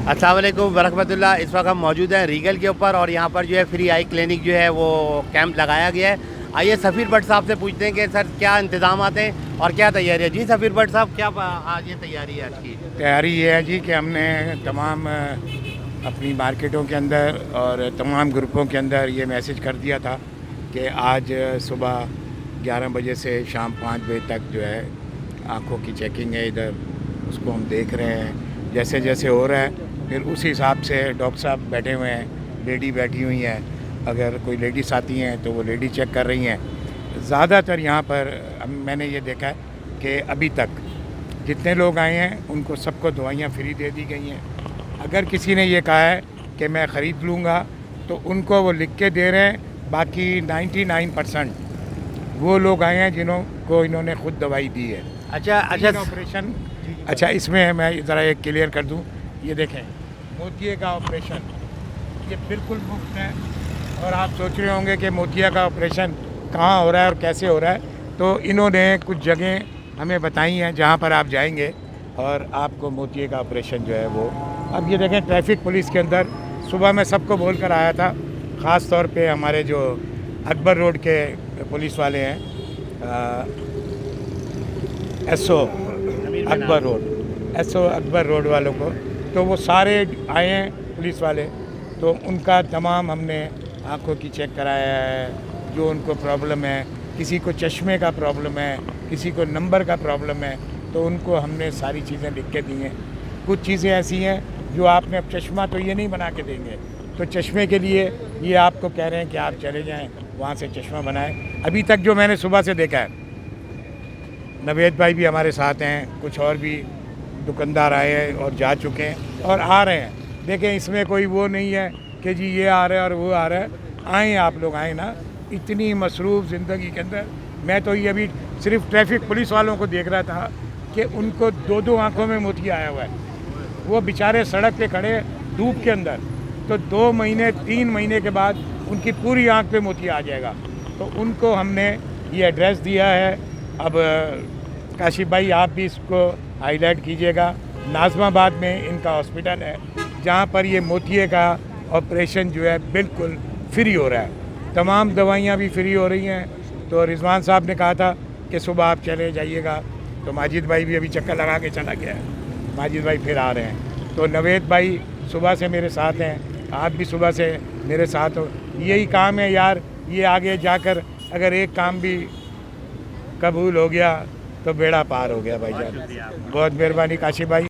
अस्सलाम वालेकुम वरहमतुल्लाह। इस वक्त हम मौजूद हैं रीगल के ऊपर और यहाँ पर जो है फ्री आई क्लिनिक जो है वो कैंप लगाया गया है। आइए सफ़ीर भट्ट साहब से पूछते हैं कि सर क्या इंतजाम हैं और क्या तैयारी है। जी सफ़ीर भट्ट साहब, क्या आज ये तैयारी है? आज की तैयारी ये है जी कि हमने तमाम अपनी मार्केटों के अंदर और तमाम ग्रुपों के अंदर ये मैसेज कर दिया था कि आज सुबह 11 बजे से शाम 5 बजे तक जो है आँखों की चेकिंग है इधर, उसको हम देख रहे हैं। जैसे जैसे हो रहा है फिर उस हिसाब से डॉक्टर साहब बैठे हुए हैं, लेडी बैठी हुई हैं, अगर कोई लेडीज़ आती हैं तो वो लेडी चेक कर रही हैं। ज़्यादातर यहाँ पर मैंने ये देखा है कि अभी तक जितने लोग आए हैं उनको सबको दवाइयाँ फ्री दे दी गई हैं। अगर किसी ने ये कहा है कि मैं ख़रीद लूँगा तो उनको वो लिख के दे रहे हैं। बाकी 99% वो लोग आए हैं जिन्हों को इन्होंने ख़ुद दवाई दी है। अच्छा ऑपरेशन, अच्छा इसमें मैं ज़रा एक क्लियर कर दूँ, ये देखें मोतिये का ऑपरेशन ये बिल्कुल मुफ्त है। और आप सोच रहे होंगे कि मोतिया का ऑपरेशन कहाँ हो रहा है और कैसे हो रहा है, तो इन्होंने कुछ जगह हमें बताई हैं जहाँ पर आप जाएंगे और आपको मोतिये का ऑपरेशन जो है वो। अब ये देखें ट्रैफिक पुलिस के अंदर सुबह मैं सबको बोल कर आया था, ख़ास तौर पे हमारे जो अकबर रोड के पुलिस वाले हैं, एसओ अकबर रोड वालों को, तो वो सारे आए हैं पुलिस वाले, तो उनका तमाम हमने आँखों की चेक कराया है। जो उनको प्रॉब्लम है, किसी को चश्मे का प्रॉब्लम है, किसी को नंबर का प्रॉब्लम है, तो उनको हमने सारी चीज़ें लिख के दी हैं। कुछ चीज़ें ऐसी हैं जो आपने, अब चश्मा तो ये नहीं बना के देंगे, तो चश्मे के लिए ये आपको कह रहे हैं कि आप चले जाएं वहाँ से चश्मा बनाएं। अभी तक जो मैंने सुबह से देखा है, नवेद भाई भी हमारे साथ हैं, कुछ और भी दुकानदार आए हैं और जा चुके हैं और आ रहे हैं। देखें इसमें कोई वो नहीं है कि जी ये आ रहा है और वो आ रहा है। आएँ आप लोग, आएँ ना। इतनी मसरूफ़ ज़िंदगी के अंदर मैं तो ये अभी सिर्फ ट्रैफिक पुलिस वालों को देख रहा था कि उनको 2-2 आँखों में मोतिया आया हुआ है। वो बेचारे सड़क पे खड़े धूप के अंदर, तो 2 महीने 3 महीने के बाद उनकी पूरी आँख पे मोतिया आ जाएगा। तो उनको हमने ये एड्रेस दिया है। अब काशिफ भाई आप भी इसको हाईलाइट कीजिएगा। नाज़माबाद में इनका हॉस्पिटल है जहाँ पर ये मोतिये का ऑपरेशन जो है बिल्कुल फ्री हो रहा है। तमाम दवाइयाँ भी फ्री हो रही हैं। तो रिजवान साहब ने कहा था कि सुबह आप चले जाइएगा, तो माजिद भाई भी अभी चक्कर लगा के चला गया है। माजिद भाई फिर आ रहे हैं। तो नवेद भाई सुबह से मेरे साथ हैं, आप भी सुबह से मेरे साथ हो। यही काम है यार, ये आगे जाकर अगर एक काम भी कबूल हो गया तो बेड़ा पार हो गया भाईजान। बहुत मेहरबानी काशिफ भाई।